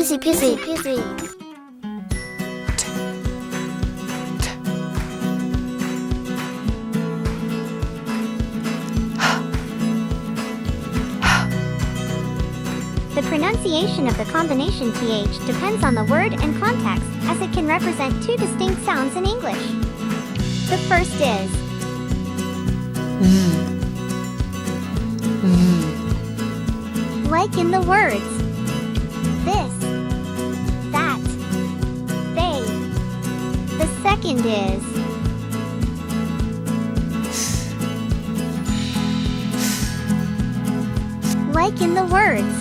Easy peasy. The pronunciation of the combination th depends on the word and context, as it can represent two distinct sounds in English. The first is like in the words this, that, they. The second is like in the words